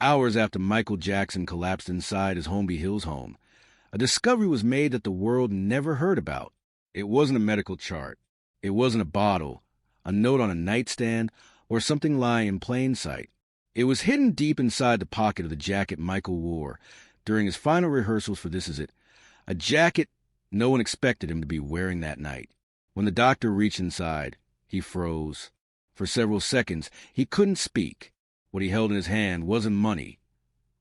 Hours after Michael Jackson collapsed inside his Holmby Hills home, a discovery was made that the world never heard about. It wasn't a medical chart. It wasn't a bottle, a note on a nightstand, or something lying in plain sight. It was hidden deep inside the pocket of the jacket Michael wore during his final rehearsals for This Is It, a jacket no one expected him to be wearing that night. When the doctor reached inside, he froze. For several seconds, he couldn't speak. What he held in his hand wasn't money,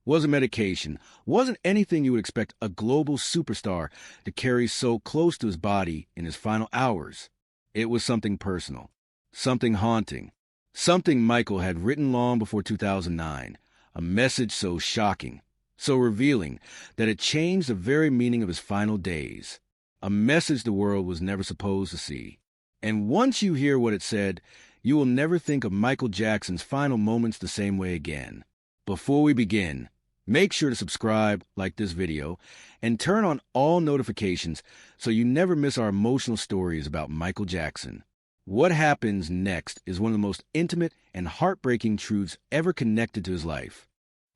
wasn't medication, wasn't anything you would expect a global superstar to carry so close to his body in his final hours. It was something personal, something haunting, something Michael had written long before 2009, a message so shocking, so revealing, that it changed the very meaning of his final days, a message the world was never supposed to see. And once you hear what it said, you will never think of Michael Jackson's final moments the same way again. Before we begin, make sure to subscribe, like this video, and turn on all notifications so you never miss our emotional stories about Michael Jackson. What happens next is one of the most intimate and heartbreaking truths ever connected to his life.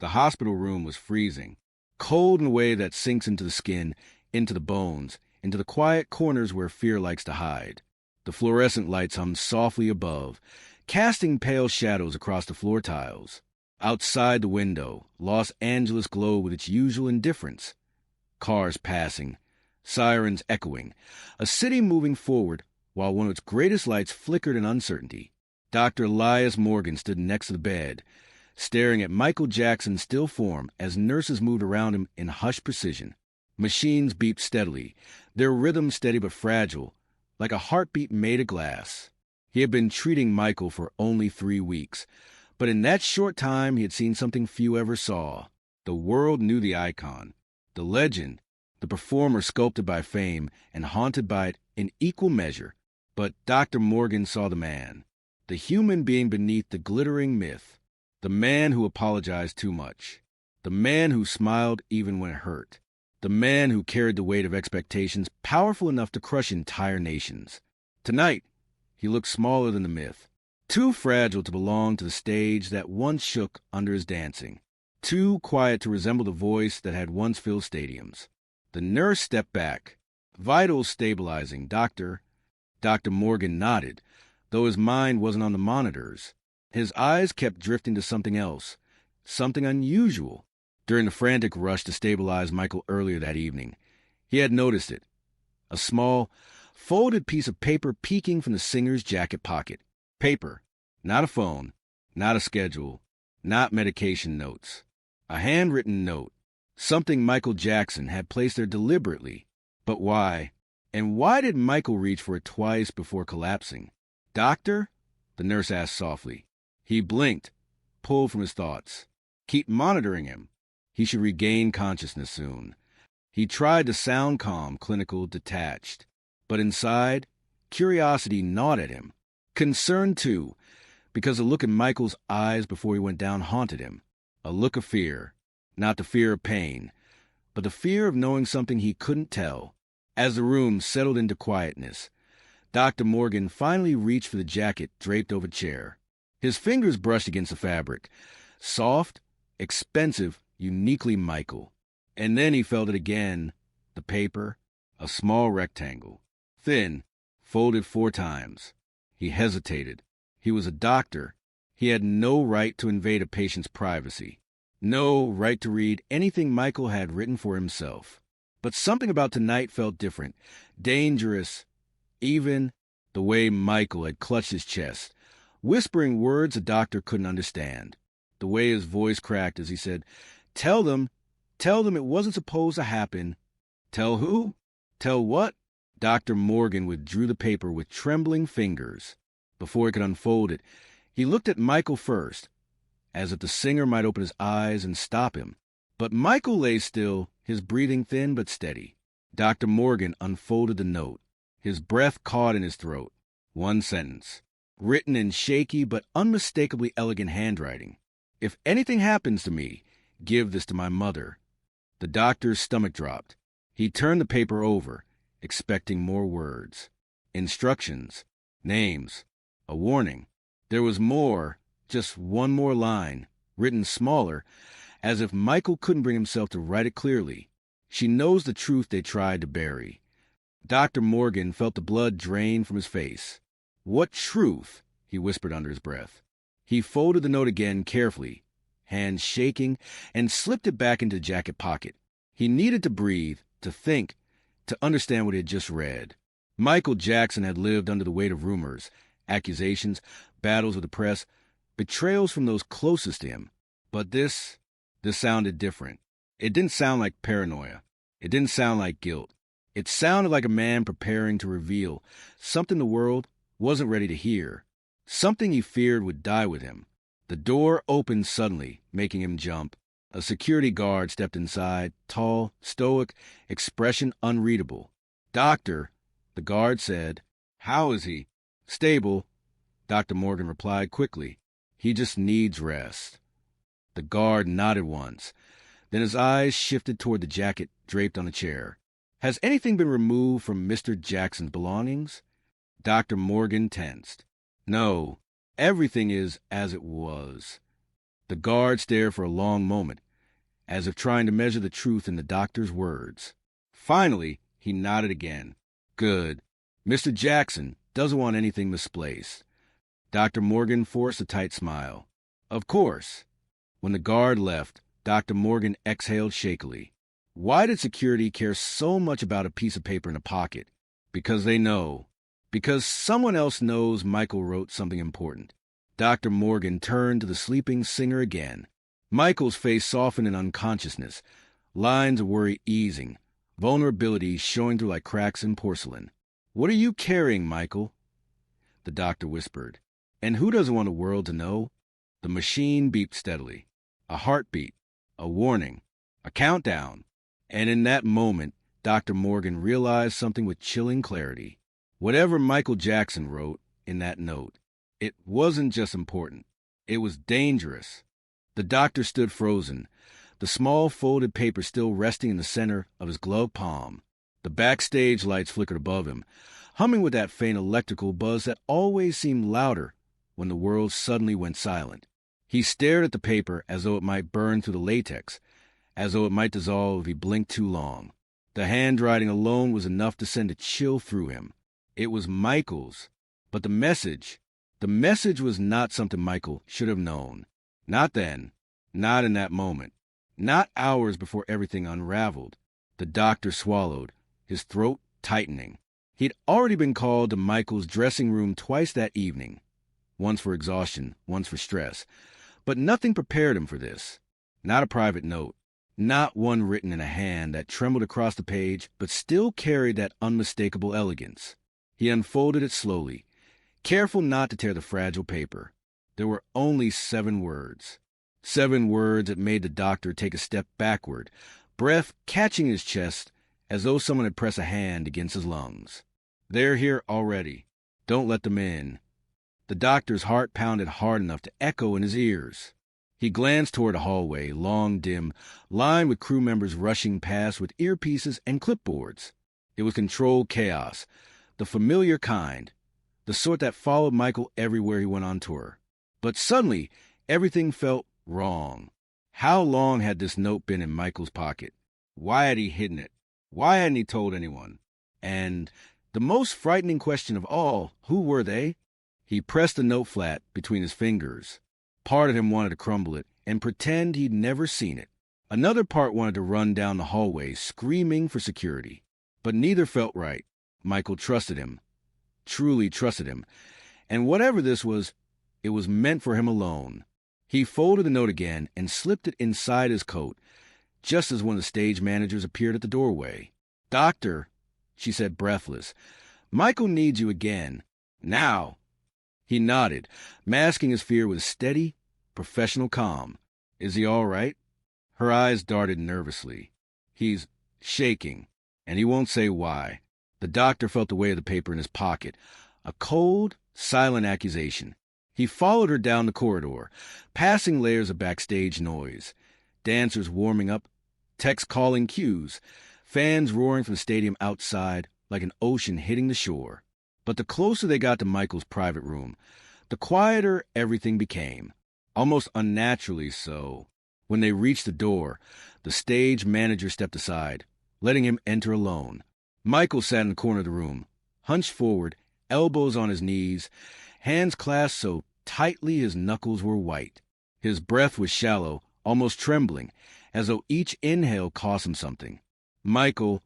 The hospital room was freezing, cold in a way that sinks into the skin, into the bones, into the quiet corners where fear likes to hide. The fluorescent lights hummed softly above, casting pale shadows across the floor tiles. Outside the window, Los Angeles glowed with its usual indifference. Cars passing, sirens echoing, a city moving forward while one of its greatest lights flickered in uncertainty. Dr. Elias Morgan stood next to the bed, staring at Michael Jackson's still form as nurses moved around him in hushed precision. Machines beeped steadily, their rhythm steady but fragile, like a heartbeat made of glass. He had been treating Michael for only 3 weeks, but in that short time he had seen something few ever saw. The world knew the icon, the legend, the performer sculpted by fame and haunted by it in equal measure. But Dr. Morgan saw the man, the human being beneath the glittering myth, the man who apologized too much, the man who smiled even when it hurt, the man who carried the weight of expectations powerful enough to crush entire nations. Tonight, he looked smaller than the myth, too fragile to belong to the stage that once shook under his dancing, too quiet to resemble the voice that had once filled stadiums. The nurse stepped back, vitals stabilizing. Dr. Morgan nodded, though his mind wasn't on the monitors. His eyes kept drifting to something else, something unusual. During the frantic rush to stabilize Michael earlier that evening, he had noticed it. A small, folded piece of paper peeking from the singer's jacket pocket. Paper, not a phone, not a schedule, not medication notes. A handwritten note, something Michael Jackson had placed there deliberately. But why? And why did Michael reach for it twice before collapsing? "Doctor?" the nurse asked softly. He blinked, pulled from his thoughts. Keep monitoring him. He should regain consciousness soon. He tried to sound calm, clinical, detached. But inside, curiosity gnawed at him. Concern, too, because the look in Michael's eyes before he went down haunted him. A look of fear. Not the fear of pain, but the fear of knowing something he couldn't tell. As the room settled into quietness, Dr. Morgan finally reached for the jacket draped over a chair. His fingers brushed against the fabric. Soft, expensive, uniquely Michael. And then he felt it again. The paper, a small rectangle, thin, folded 4 times. He hesitated. He was a doctor. He had no right to invade a patient's privacy. No right to read anything Michael had written for himself. But something about tonight felt different, dangerous, even the way Michael had clutched his chest, whispering words the doctor couldn't understand. The way his voice cracked as he said, Tell them it wasn't supposed to happen." "Tell who? Tell what?" Dr. Morgan withdrew the paper with trembling fingers. Before he could unfold it, he looked at Michael first, as if the singer might open his eyes and stop him. But Michael lay still, his breathing thin but steady. Dr. Morgan unfolded the note. His breath caught in his throat. 1 sentence, written in shaky but unmistakably elegant handwriting. "If anything happens to me, give this to my mother." The doctor's stomach dropped. He turned the paper over, expecting more words. Instructions, names, a warning. There was more, just one more line. written smaller, as if Michael couldn't bring himself to write it clearly. She knows the truth they tried to bury. Dr. Morgan felt the blood drain from his face. What truth? He whispered under his breath. He folded the note again carefully, hands shaking, and slipped it back into the jacket pocket. He needed to breathe, to think, to understand what he had just read. Michael Jackson had lived under the weight of rumors, accusations, battles with the press, betrayals from those closest to him. But this sounded different. It didn't sound like paranoia. It didn't sound like guilt. It sounded like a man preparing to reveal something the world wasn't ready to hear, something he feared would die with him. The door opened suddenly, making him jump. A security guard stepped inside, tall, stoic, expression unreadable. "Doctor," the guard said. "How is he?" "Stable," Dr. Morgan replied quickly. "He just needs rest." The guard nodded once. Then his eyes shifted toward the jacket draped on a chair. "Has anything been removed from Mr. Jackson's belongings?" Dr. Morgan tensed. "No, everything is as it was." The guard stared for a long moment, as if trying to measure the truth in the doctor's words. Finally, he nodded again. "Good. Mr. Jackson doesn't want anything misplaced." Dr. Morgan forced a tight smile. "Of course." When the guard left, Dr. Morgan exhaled shakily. Why did security care so much about a piece of paper in a pocket? Because they know. Because someone else knows Michael wrote something important. Dr. Morgan turned to the sleeping singer again. Michael's face softened in unconsciousness, lines of worry easing, vulnerability showing through like cracks in porcelain. "What are you carrying, Michael?" The doctor whispered. "And who doesn't want the world to know?" The machine beeped steadily. A heartbeat, a warning, a countdown. And in that moment, Dr. Morgan realized something with chilling clarity. Whatever Michael Jackson wrote in that note, it wasn't just important. It was dangerous. The doctor stood frozen, the small folded paper still resting in the center of his gloved palm. The backstage lights flickered above him, humming with that faint electrical buzz that always seemed louder when the world suddenly went silent. He stared at the paper as though it might burn through the latex, as though it might dissolve if he blinked too long. The handwriting alone was enough to send a chill through him. It was Michael's. But the message was not something Michael should have known. Not then. Not in that moment. Not hours before everything unraveled. The doctor swallowed, his throat tightening. He'd already been called to Michael's dressing room twice that evening. Once for exhaustion, once for stress. But nothing prepared him for this. Not a private note. Not one written in a hand that trembled across the page but still carried that unmistakable elegance. He unfolded it slowly, careful not to tear the fragile paper. There were only 7 words. 7 words that made the doctor take a step backward, breath catching his chest as though someone had pressed a hand against his lungs. "They're here already. Don't let them in." The doctor's heart pounded hard enough to echo in his ears. He glanced toward a hallway, long, dim, lined with crew members rushing past with earpieces and clipboards. It was controlled chaos, the familiar kind, the sort that followed Michael everywhere he went on tour. But suddenly, everything felt wrong. How long had this note been in Michael's pocket? Why had he hidden it? Why hadn't he told anyone? And the most frightening question of all, who were they? He pressed the note flat between his fingers. Part of him wanted to crumble it and pretend he'd never seen it. Another part wanted to run down the hallway, screaming for security. But neither felt right. Michael trusted him, truly trusted him. And whatever this was, it was meant for him alone. He folded the note again and slipped it inside his coat, just as one of the stage managers appeared at the doorway. "Doctor," she said, breathless, "Michael needs you again. Now." He nodded, masking his fear with steady, professional calm. "Is he all right?" Her eyes darted nervously. "He's shaking, and he won't say why." The doctor felt the weight of the paper in his pocket, a cold, silent accusation. He followed her down the corridor, passing layers of backstage noise. Dancers warming up, techs calling cues, fans roaring from the stadium outside like an ocean hitting the shore. But the closer they got to Michael's private room, the quieter everything became. almost unnaturally so. When they reached the door, the stage manager stepped aside, letting him enter alone. Michael sat in the corner of the room, hunched forward, elbows on his knees, hands clasped so tightly his knuckles were white. His breath was shallow, almost trembling, as though each inhale cost him something. "Michael,"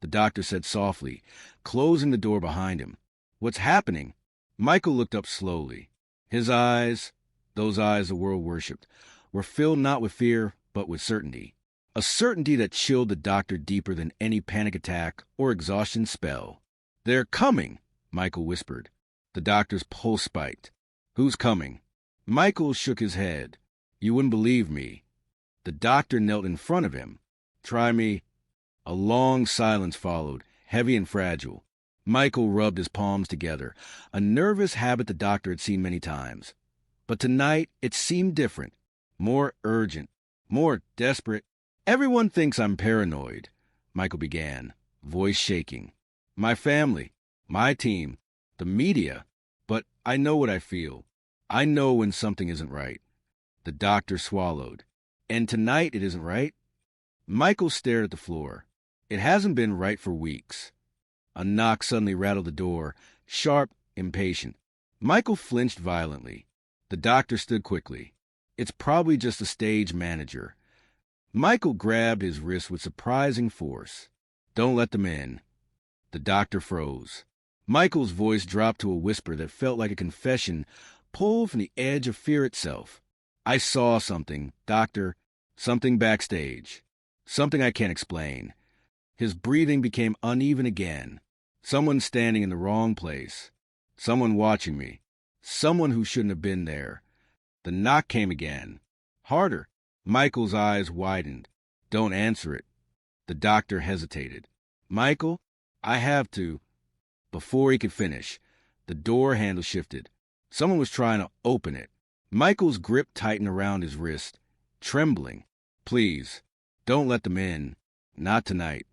the doctor said softly, closing the door behind him. "What's happening?" Michael looked up slowly. His eyes, those eyes the world worshipped, were filled not with fear, but with certainty. A certainty that chilled the doctor deeper than any panic attack or exhaustion spell. "They're coming," Michael whispered. The doctor's pulse spiked. "Who's coming?" Michael shook his head. "You wouldn't believe me." The doctor knelt in front of him. "Try me." A long silence followed, heavy and fragile. Michael rubbed his palms together, a nervous habit the doctor had seen many times. But tonight it seemed different, more urgent, more desperate. "Everyone thinks I'm paranoid," Michael began, voice shaking. "My family, my team, the media. But I know what I feel. I know when something isn't right." The doctor swallowed. "And tonight it isn't right?" Michael stared at the floor. "It hasn't been right for weeks." A knock suddenly rattled the door, sharp, impatient. Michael flinched violently. The doctor stood quickly. "It's probably just the stage manager." Michael grabbed his wrist with surprising force. "Don't let them in." The doctor froze. Michael's voice dropped to a whisper that felt like a confession pulled from the edge of fear itself. "I saw something, doctor, something backstage. Something I can't explain." His breathing became uneven again. "Someone standing in the wrong place. Someone watching me. Someone who shouldn't have been there." The knock came again. Harder. Michael's eyes widened. "Don't answer it." The doctor hesitated. "Michael, I have to." Before he could finish, the door handle shifted. Someone was trying to open it. Michael's grip tightened around his wrist, trembling. "Please, don't let them in. Not tonight."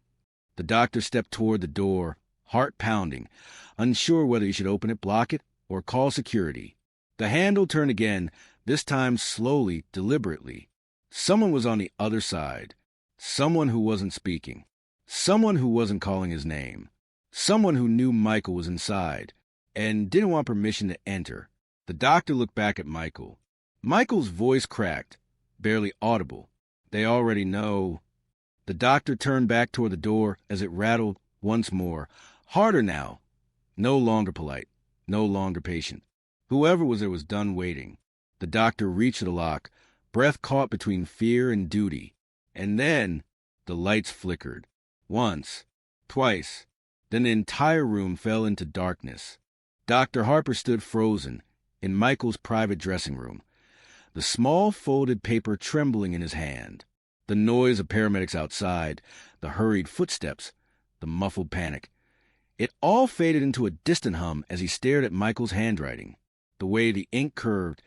The doctor stepped toward the door, heart pounding, unsure whether he should open it, block it, or call security. The handle turned again, this time slowly, deliberately. Someone was on the other side. Someone who wasn't speaking. Someone who wasn't calling his name. Someone who knew Michael was inside and didn't want permission to enter. The doctor looked back at Michael. Michael's voice cracked, barely audible. "They already know." The doctor turned back toward the door as it rattled once more, harder now, no longer polite, no longer patient. Whoever was there was done waiting. The doctor reached for the lock, breath caught between fear and duty. And then the lights flickered. Once, twice. Then the entire room fell into darkness. Dr. Harper stood frozen in Michael's private dressing room, the small folded paper trembling in his hand. The noise of paramedics outside, the hurried footsteps, the muffled panic. It all faded into a distant hum as he stared at Michael's handwriting. The way the ink curved,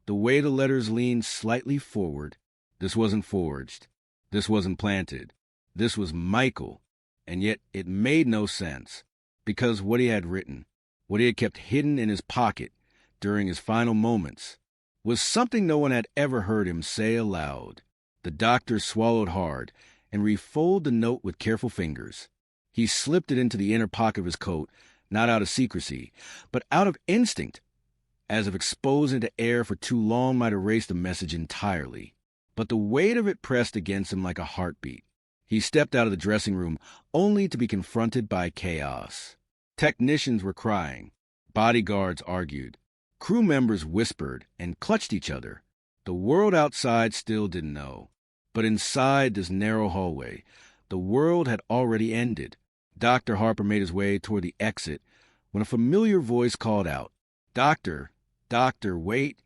the way the letters leaned slightly forward. This wasn't forged. This wasn't planted. This was Michael. And yet it made no sense, because what he had written, what he had kept hidden in his pocket during his final moments, was something no one had ever heard him say aloud. The doctor swallowed hard and refolded the note with careful fingers. He slipped it into the inner pocket of his coat, not out of secrecy, but out of instinct, as if exposing it to air for too long might erase the message entirely. But the weight of it pressed against him like a heartbeat. He stepped out of the dressing room only to be confronted by chaos. Technicians were crying. Bodyguards argued. Crew members whispered and clutched each other. The world outside still didn't know. But inside this narrow hallway, the world had already ended. Dr. Harper made his way toward the exit when a familiar voice called out, "Doctor, doctor, wait."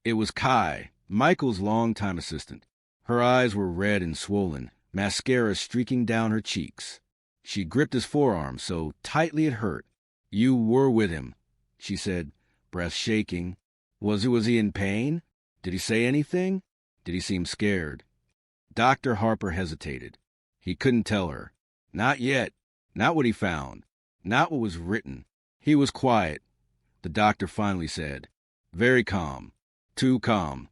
It was Kai, Michael's longtime assistant. Her eyes were red and swollen, mascara streaking down her cheeks. She gripped his forearm so tightly it hurt. "You were with him," she said, breath shaking. Was he in pain? Did he say anything? Did he seem scared? Dr. Harper hesitated. He couldn't tell her. Not yet. Not what he found. Not what was written. He was quiet, the doctor finally said. Very calm. Too calm.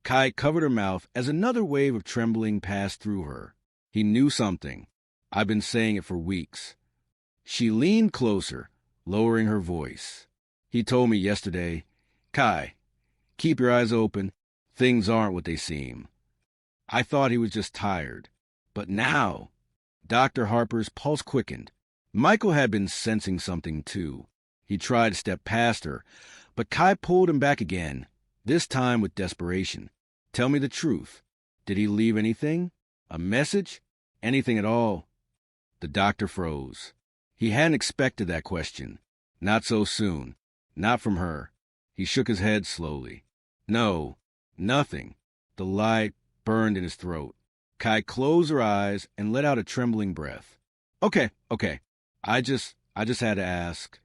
Kai covered her mouth as another wave of trembling passed through her. He knew something. I've been saying it for weeks. She leaned closer, lowering her voice. He told me yesterday, Kai, keep your eyes open. Things aren't what they seem. I thought he was just tired. But now, Dr. Harper's pulse quickened. Michael had been sensing something, too. He tried to step past her, but Kai pulled him back again, this time with desperation. Tell me the truth. Did he leave anything? A message? Anything at all? The doctor froze. He hadn't expected that question. Not so soon. Not from her. He shook his head slowly. No, nothing. The light burned in his throat. Kai closed her eyes and let out a trembling breath. Okay. I just had to ask.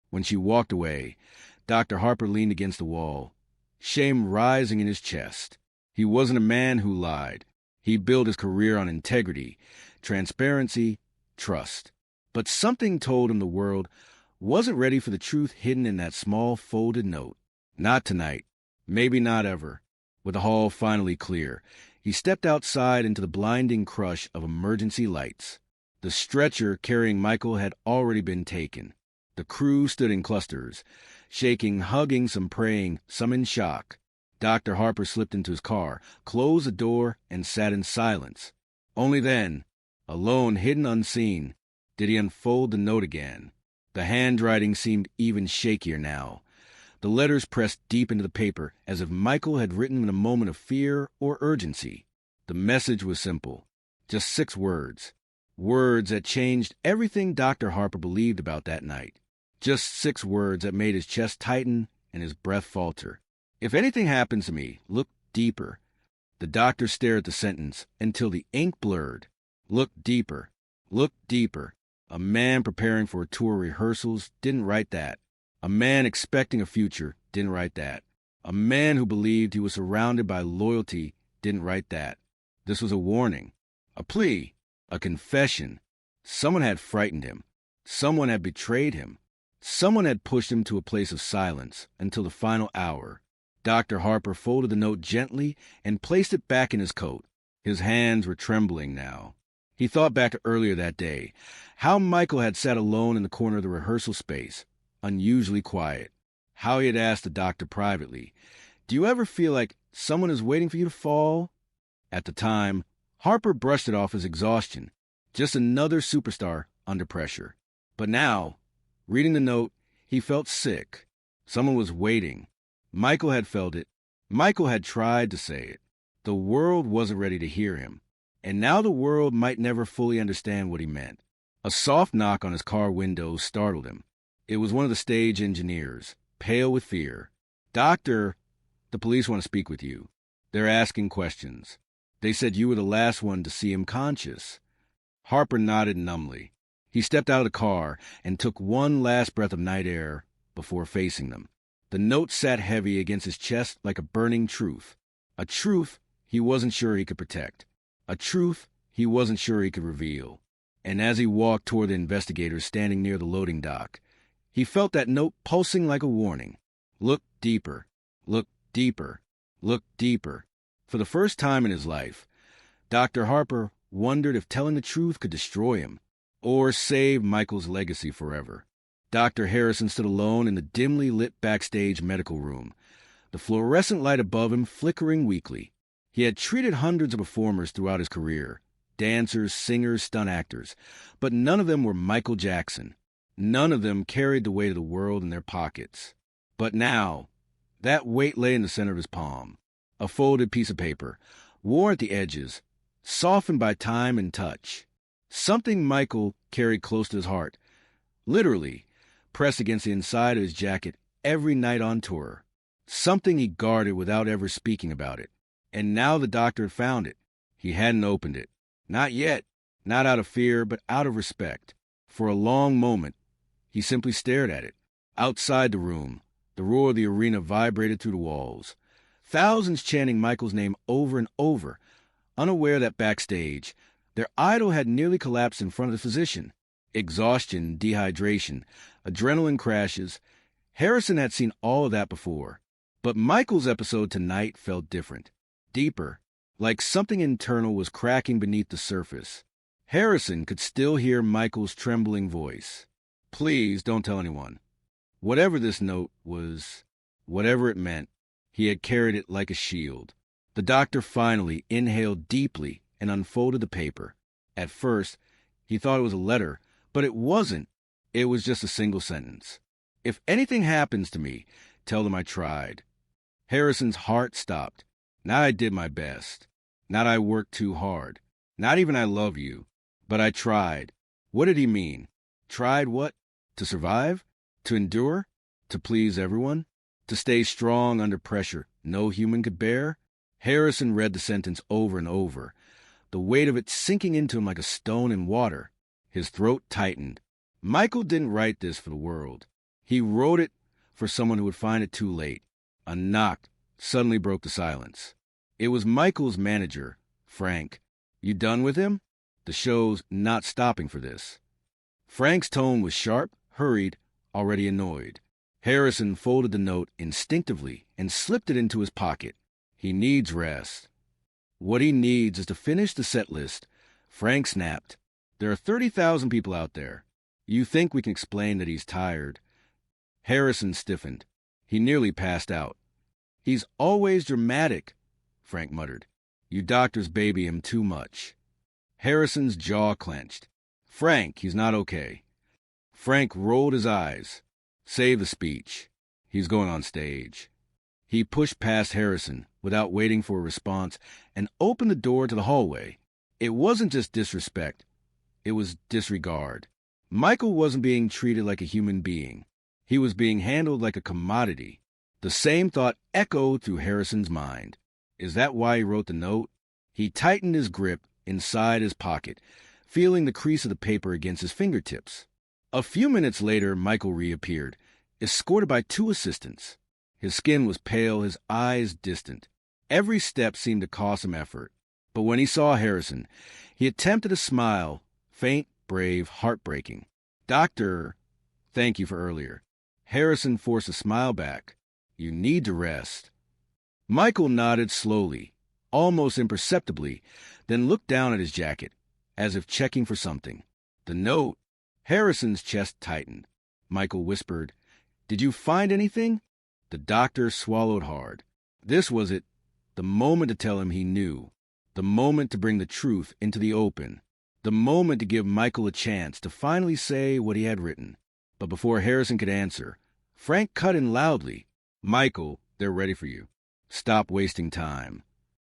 When she walked away, Dr. Harper leaned against the wall, shame rising in his chest. He wasn't a man who lied. He built his career on integrity, transparency, trust. But something told him the world wasn't ready for the truth hidden in that small folded note. Not tonight. Maybe not ever. With the hall finally clear, he stepped outside into the blinding crush of emergency lights. The stretcher carrying Michael had already been taken. The crew stood in clusters, shaking, hugging, some praying, some in shock. Dr. Harper slipped into his car, closed the door, and sat in silence. Only then, alone, hidden, unseen, did he unfold the note again. The handwriting seemed even shakier now. The letters pressed deep into the paper, as if Michael had written in a moment of fear or urgency. The message was simple. Just 6 words. Words that changed everything Dr. Harper believed about that night. Just 6 words that made his chest tighten and his breath falter. If anything happens to me, look deeper. The doctor stared at the sentence until the ink blurred. Look deeper. Look deeper. A man preparing for a tour rehearsals didn't write that. A man expecting a future didn't write that. A man who believed he was surrounded by loyalty didn't write that. This was a warning, a plea, a confession. Someone had frightened him. Someone had betrayed him. Someone had pushed him to a place of silence until the final hour. Dr. Harper folded the note gently and placed it back in his coat. His hands were trembling now. He thought back to earlier that day, how Michael had sat alone in the corner of the rehearsal space, unusually quiet. How he had asked the doctor privately, "Do you ever feel like someone is waiting for you to fall?" At the time, Harper brushed it off as exhaustion, just another superstar under pressure. But now, reading the note, he felt sick. Someone was waiting. Michael had felt it. Michael had tried to say it. The world wasn't ready to hear him. And now the world might never fully understand what he meant. A soft knock on his car window startled him. It was one of the stage engineers, pale with fear. "Doctor, the police want to speak with you. They're asking questions. They said you were the last one to see him conscious." Harper nodded numbly. He stepped out of the car and took one last breath of night air before facing them. The note sat heavy against his chest like a burning truth. A truth he wasn't sure he could protect. A truth he wasn't sure he could reveal. And as he walked toward the investigators standing near the loading dock, he felt that note pulsing like a warning. Look deeper. Look deeper. Look deeper. For the first time in his life, Dr. Harper wondered if telling the truth could destroy him or save Michael's legacy forever. Dr. Harrison stood alone in the dimly lit backstage medical room, the fluorescent light above him flickering weakly. He had treated hundreds of performers throughout his career, dancers, singers, stunt actors, but none of them were Michael Jackson. None of them carried the weight of the world in their pockets. But now, that weight lay in the center of his palm, a folded piece of paper, worn at the edges, softened by time and touch. Something Michael carried close to his heart, literally, pressed against the inside of his jacket every night on tour. Something he guarded without ever speaking about it. And now the doctor had found it. He hadn't opened it. Not yet. Not out of fear, but out of respect. For a long moment, he simply stared at it. Outside the room, the roar of the arena vibrated through the walls. Thousands chanting Michael's name over and over, unaware that backstage, their idol had nearly collapsed in front of the physician. Exhaustion, dehydration, adrenaline crashes. Harrison had seen all of that before. But Michael's episode tonight felt different, deeper, like something internal was cracking beneath the surface. Harrison could still hear Michael's trembling voice. Please don't tell anyone. Whatever this note was, whatever it meant, he had carried it like a shield. The doctor finally inhaled deeply and unfolded the paper. At first, he thought it was a letter, but it wasn't. It was just a single sentence. If anything happens to me, tell them I tried. Harrison's heart stopped. Not I did my best. Not I worked too hard. Not even I love you. But I tried. What did he mean? Tried what? To survive? To endure? To please everyone? To stay strong under pressure no human could bear? Harrison read the sentence over and over, the weight of it sinking into him like a stone in water. His throat tightened. Michael didn't write this for the world. He wrote it for someone who would find it too late. A knock suddenly broke the silence. It was Michael's manager, Frank. You done with him? The show's not stopping for this. Frank's tone was sharp, hurried, already annoyed. Harrison folded the note instinctively and slipped it into his pocket. He needs rest. What he needs is to finish the set list. Frank snapped. There are 30,000 people out there. You think we can explain that he's tired? Harrison stiffened. He nearly passed out. He's always dramatic, Frank muttered. You doctors baby him too much. Harrison's jaw clenched. Frank, he's not okay. Frank rolled his eyes. Save the speech. He's going on stage. He pushed past Harrison without waiting for a response and opened the door to the hallway. It wasn't just disrespect. It was disregard. Michael wasn't being treated like a human being. He was being handled like a commodity. The same thought echoed through Harrison's mind. Is that why he wrote the note? He tightened his grip inside his pocket, feeling the crease of the paper against his fingertips. A few minutes later, Michael reappeared, escorted by 2 assistants. His skin was pale, his eyes distant. Every step seemed to cost him effort. But when he saw Harrison, he attempted a smile, faint, brave, heartbreaking. Doctor, thank you for earlier. Harrison forced a smile back. You need to rest. Michael nodded slowly, almost imperceptibly, then looked down at his jacket, as if checking for something. The note. Harrison's chest tightened. Michael whispered, Did you find anything? The doctor swallowed hard. This was it, the moment to tell him he knew, the moment to bring the truth into the open, the moment to give Michael a chance to finally say what he had written. But before Harrison could answer, Frank cut in loudly. Michael, they're ready for you. Stop wasting time.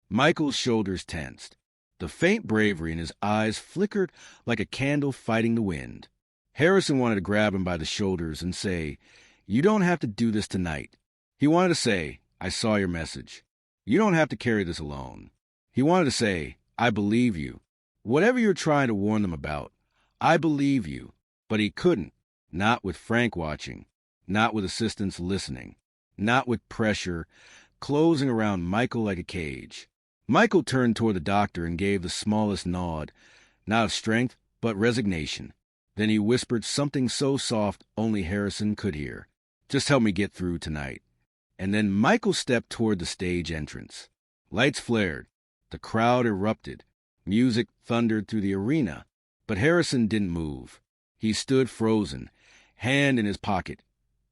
Michael's shoulders tensed. The faint bravery in his eyes flickered like a candle fighting the wind. Harrison wanted to grab him by the shoulders and say, You don't have to do this tonight. He wanted to say, I saw your message. You don't have to carry this alone. He wanted to say, I believe you. Whatever you're trying to warn them about, I believe you. But he couldn't. Not with Frank watching. Not with assistants listening. Not with pressure closing around Michael like a cage. Michael turned toward the doctor and gave the smallest nod, not of strength, but resignation. Then he whispered something so soft only Harrison could hear. Just help me get through tonight. And then Michael stepped toward the stage entrance. Lights flared. The crowd erupted. Music thundered through the arena. But Harrison didn't move. He stood frozen, hand in his pocket,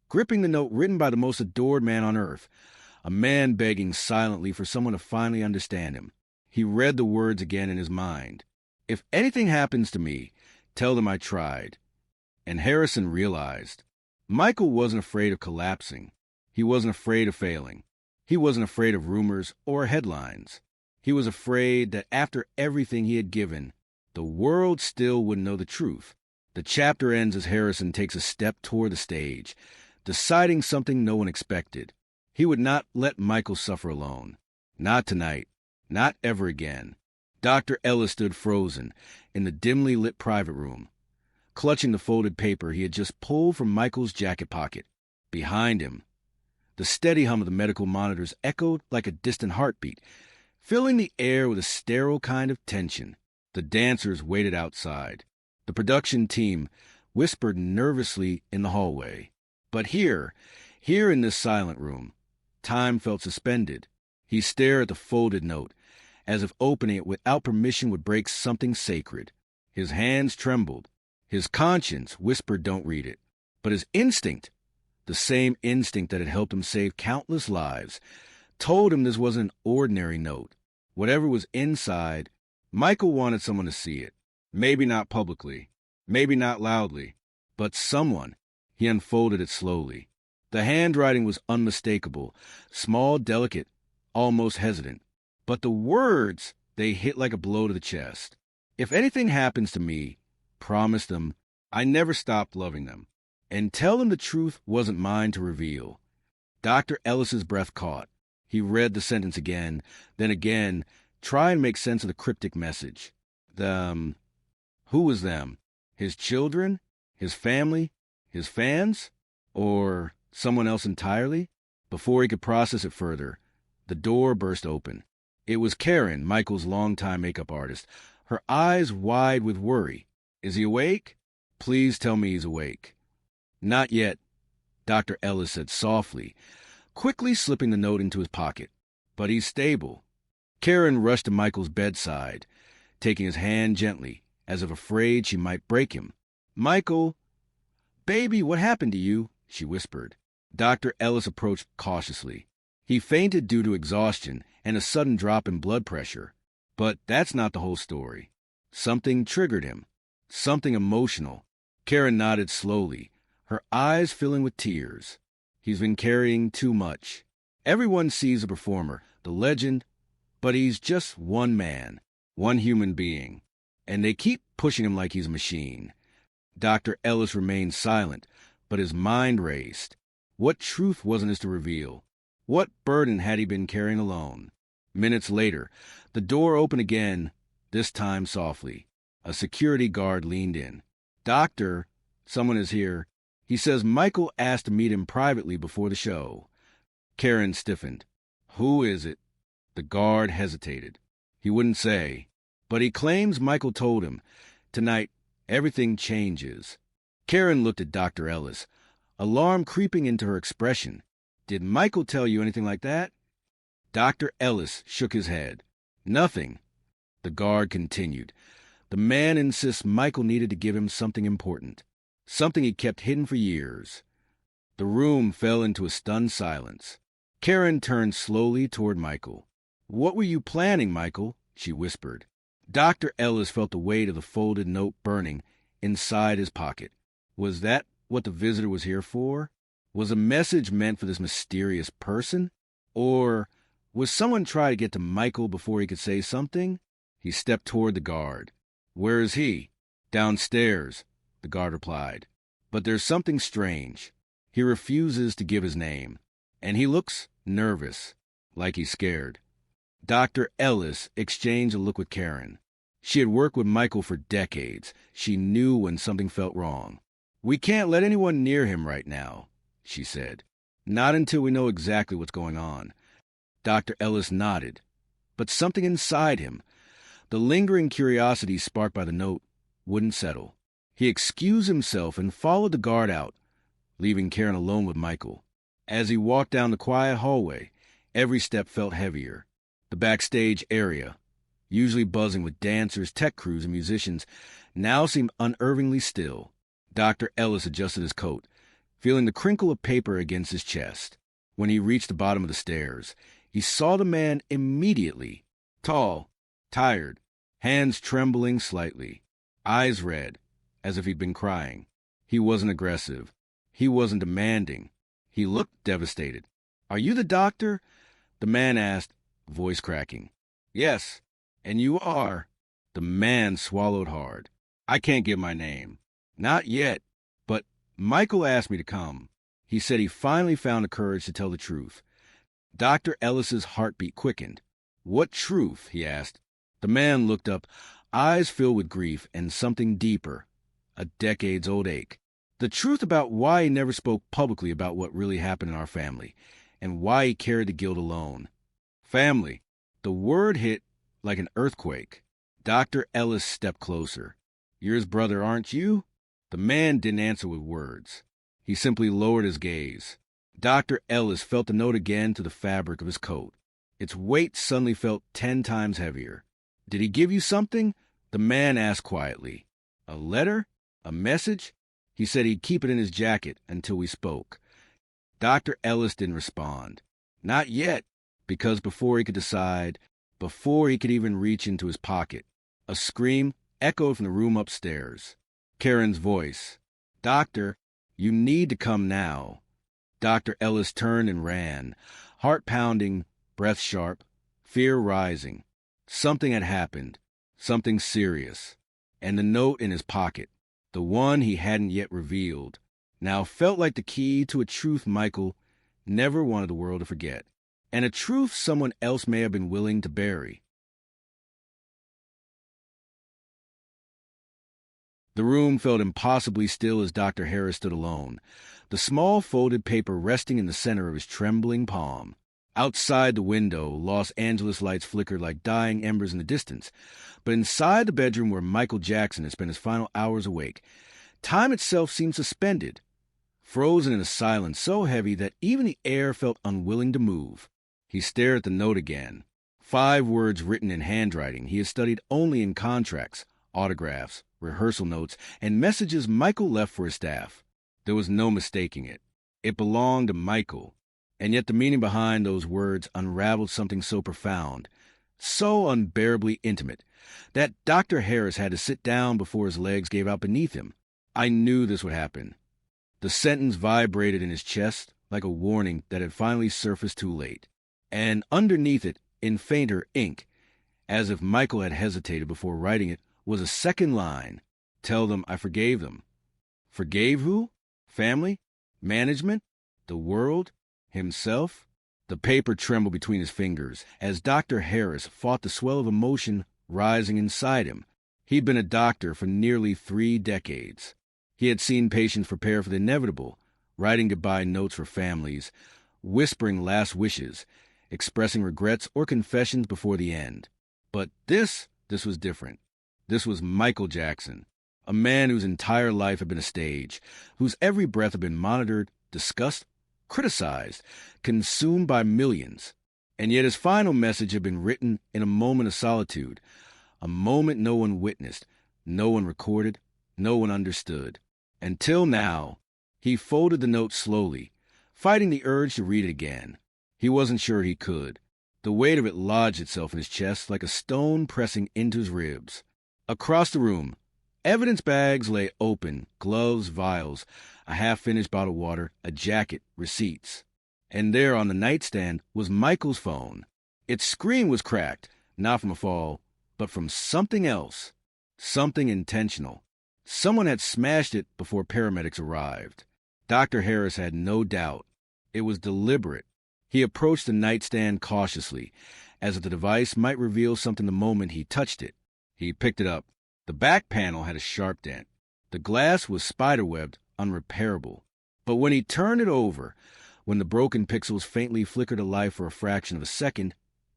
gripping the note written by the most adored man on earth, a man begging silently for someone to finally understand him. He read the words again in his mind. If anything happens to me, tell them I tried. And Harrison realized. Michael wasn't afraid of collapsing. He wasn't afraid of failing. He wasn't afraid of rumors or headlines. He was afraid that after everything he had given, the world still wouldn't know the truth. The chapter ends as Harrison takes a step toward the stage, deciding something no one expected. He would not let Michael suffer alone. Not tonight. Not ever again. Dr. Ellis stood frozen in the dimly lit private room, clutching the folded paper he had just pulled from Michael's jacket pocket. Behind him, the steady hum of the medical monitors echoed like a distant heartbeat, filling the air with a sterile kind of tension. The dancers waited outside. The production team whispered nervously in the hallway. But here in this silent room, Time felt suspended. He stared at the folded note, as if opening it without permission would break something sacred. His hands trembled. His conscience whispered, "Don't read it." But his instinct, the same instinct that had helped him save countless lives, told him this wasn't an ordinary note. Whatever was inside, Michael wanted someone to see it. Maybe not publicly, maybe not loudly, but someone. He unfolded it slowly. The handwriting was unmistakable, small, delicate, almost hesitant. But the words, they hit like a blow to the chest. "If anything happens to me, promise them I never stopped loving them. And tell them the truth wasn't mine to reveal." Dr. Ellis's breath caught. He read the sentence again, then again, trying to make sense of the cryptic message. Who was them? His children? His family? His fans? Or someone else entirely? Before he could process it further, the door burst open. It was Karen, Michael's longtime makeup artist, her eyes wide with worry. "Is he awake? Please tell me he's awake." "Not yet," Dr. Ellis said softly, quickly slipping the note into his pocket. "But he's stable." Karen rushed to Michael's bedside, taking his hand gently, as if afraid she might break him. "Michael, baby, what happened to you?" she whispered. Dr. Ellis approached cautiously. He fainted due to exhaustion and a sudden drop in blood pressure. But that's not the whole story. Something triggered him. Something emotional. Karen nodded slowly, her eyes filling with tears. "He's been carrying too much. Everyone sees a performer, the legend, but he's just one man, one human being. And they keep pushing him like he's a machine." Dr. Ellis remained silent, but his mind raced. What truth wasn't his to reveal? What burden had he been carrying alone? Minutes later, the door opened again, this time softly. A security guard leaned in. "Doctor, someone is here. He says Michael asked to meet him privately before the show." Karen stiffened. "Who is it?" The guard hesitated. He wouldn't say, but he claims Michael told him. "Tonight, everything changes." Karen looked at Dr. Ellis, alarm creeping into her expression. "Did Michael tell you anything like that?" Dr. Ellis shook his head. "Nothing." The guard continued. "The man insists Michael needed to give him something important, something he kept hidden for years." The room fell into a stunned silence. Karen turned slowly toward Michael. "What were you planning, Michael?" she whispered. Dr. Ellis felt the weight of the folded note burning inside his pocket. Was that what the visitor was here for? Was a message meant for this mysterious person? Or was someone trying to get to Michael before he could say something? He stepped toward the guard. "Where is he?" "Downstairs," the guard replied. "But there's something strange. He refuses to give his name. And he looks nervous, like he's scared." Dr. Ellis exchanged a look with Karen. She had worked with Michael for decades. She knew when something felt wrong. "We can't let anyone near him right now," she said. "Not until we know exactly what's going on." Dr. Ellis nodded. But something inside him, the lingering curiosity sparked by the note, wouldn't settle. He excused himself and followed the guard out, leaving Karen alone with Michael. As he walked down the quiet hallway, every step felt heavier. The backstage area, usually buzzing with dancers, tech crews, and musicians, now seemed unnervingly still. Dr. Ellis adjusted his coat, feeling the crinkle of paper against his chest. When he reached the bottom of the stairs, he saw the man immediately. Tall, tired, hands trembling slightly, eyes red, as if he'd been crying. He wasn't aggressive. He wasn't demanding. He looked devastated. "Are you the doctor?" the man asked, voice cracking. "Yes, and you are." The man swallowed hard. "I can't give my name." "Not yet, but Michael asked me to come." He said he finally found the courage to tell the truth. Dr. Ellis's heartbeat quickened. "What truth?" he asked. The man looked up, eyes filled with grief and something deeper, a decades-old ache. The truth about why he never spoke publicly about what really happened in our family, and why he carried the guilt alone. Family. The word hit like an earthquake. Dr. Ellis stepped closer. "You're his brother, aren't you?" The man didn't answer with words. He simply lowered his gaze. Dr. Ellis felt the note again to the fabric of his coat. Its weight suddenly felt 10 times heavier. "Did he give you something?" The man asked quietly. "A letter? A message?" He said he'd keep it in his jacket until we spoke. Dr. Ellis didn't respond. Not yet, because before he could decide, before he could even reach into his pocket, a scream echoed from the room upstairs. Karen's voice. "Doctor, you need to come now." Dr. Ellis turned and ran, heart pounding, breath sharp, fear rising. Something had happened, something serious. And the note in his pocket, the one he hadn't yet revealed, now felt like the key to a truth Michael never wanted the world to forget, and a truth someone else may have been willing to bury. The room felt impossibly still as Dr. Harris stood alone, the small folded paper resting in the center of his trembling palm. Outside the window, Los Angeles lights flickered like dying embers in the distance, but inside the bedroom where Michael Jackson had spent his final hours awake, time itself seemed suspended, frozen in a silence so heavy that even the air felt unwilling to move. He stared at the note again. 5 words written in handwriting he had studied only in contracts, autographs, rehearsal notes, and messages Michael left for his staff. There was no mistaking it. It belonged to Michael, and yet the meaning behind those words unraveled something so profound, so unbearably intimate, that Dr. Harris had to sit down before his legs gave out beneath him. I knew this would happen. The sentence vibrated in his chest like a warning that had finally surfaced too late. And underneath it, in fainter ink, as if Michael had hesitated before writing it, was a second line. "Tell them I forgave them." Forgave who? Family? Management? The world? Himself? The paper trembled between his fingers as Dr. Harris fought the swell of emotion rising inside him. He'd been a doctor for nearly 3 decades. He had seen patients prepare for the inevitable, writing goodbye notes for families, whispering last wishes, expressing regrets or confessions before the end. But this was different. This was Michael Jackson, a man whose entire life had been a stage, whose every breath had been monitored, discussed, criticized, consumed by millions. And yet his final message had been written in a moment of solitude, a moment no one witnessed, no one recorded, no one understood. Until now, he folded the note slowly, fighting the urge to read it again. He wasn't sure he could. The weight of it lodged itself in his chest like a stone pressing into his ribs. Across the room, evidence bags lay open, gloves, vials, a half-finished bottle of water, a jacket, receipts. And there on the nightstand was Michael's phone. Its screen was cracked, not from a fall, but from something else, something intentional. Someone had smashed it before paramedics arrived. Dr. Harris had no doubt. It was deliberate. He approached the nightstand cautiously, as if the device might reveal something the moment he touched it. He picked it up. The back panel had a sharp dent. The glass was spiderwebbed, unrepairable. But when he turned it over, when the broken pixels faintly flickered to life for a fraction of a second,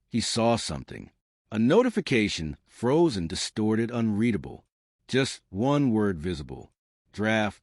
he saw something. A notification, frozen, distorted, unreadable. Just one word visible. Draft.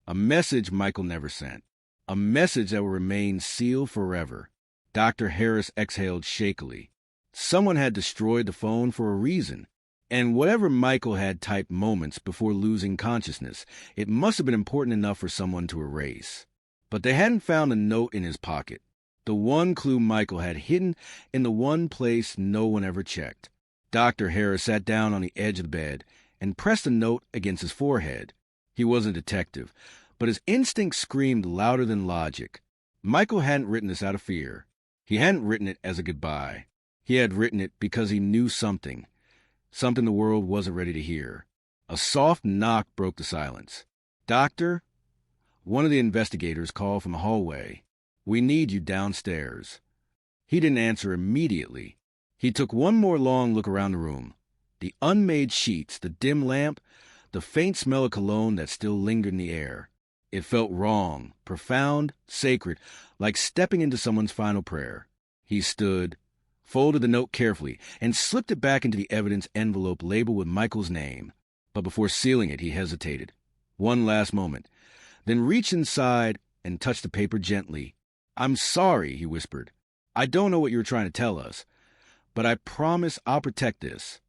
A message Michael never sent. A message that will remain sealed forever. Dr. Harris exhaled shakily. Someone had destroyed the phone for a reason. And whatever Michael had typed moments before losing consciousness, it must have been important enough for someone to erase. But they hadn't found the note in his pocket. The one clue Michael had hidden in the one place no one ever checked. Dr. Harris sat down on the edge of the bed and pressed the note against his forehead. He wasn't a detective, but his instinct screamed louder than logic. Michael hadn't written this out of fear. He hadn't written it as a goodbye. He had written it because he knew something the world wasn't ready to hear. A soft knock broke the silence. "Doctor?" One of the investigators called from the hallway. "We need you downstairs." He didn't answer immediately. He took one more long look around the room. The unmade sheets, the dim lamp, the faint smell of cologne that still lingered in the air. It felt wrong, profound, sacred, like stepping into someone's final prayer. He stood, folded the note carefully, and slipped it back into the evidence envelope labeled with Michael's name. But before sealing it, he hesitated. One last moment, then reached inside and touched the paper gently, "I'm sorry," he whispered. "I don't know what you were trying to tell us, but I promise I'll protect this."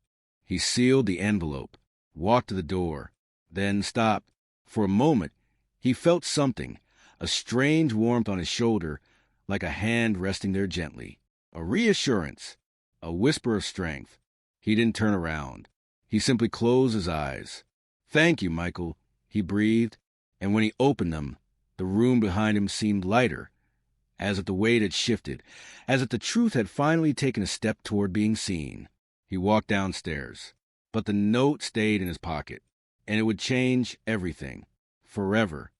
He sealed the envelope, walked to the door, then stopped. For a moment, he felt something, a strange warmth on his shoulder, like a hand resting there gently. A reassurance, a whisper of strength. He didn't turn around. He simply closed his eyes. "Thank you, Michael," he breathed, and when he opened them, the room behind him seemed lighter, as if the weight had shifted, as if the truth had finally taken a step toward being seen. He walked downstairs, but the note stayed in his pocket, and it would change everything, forever.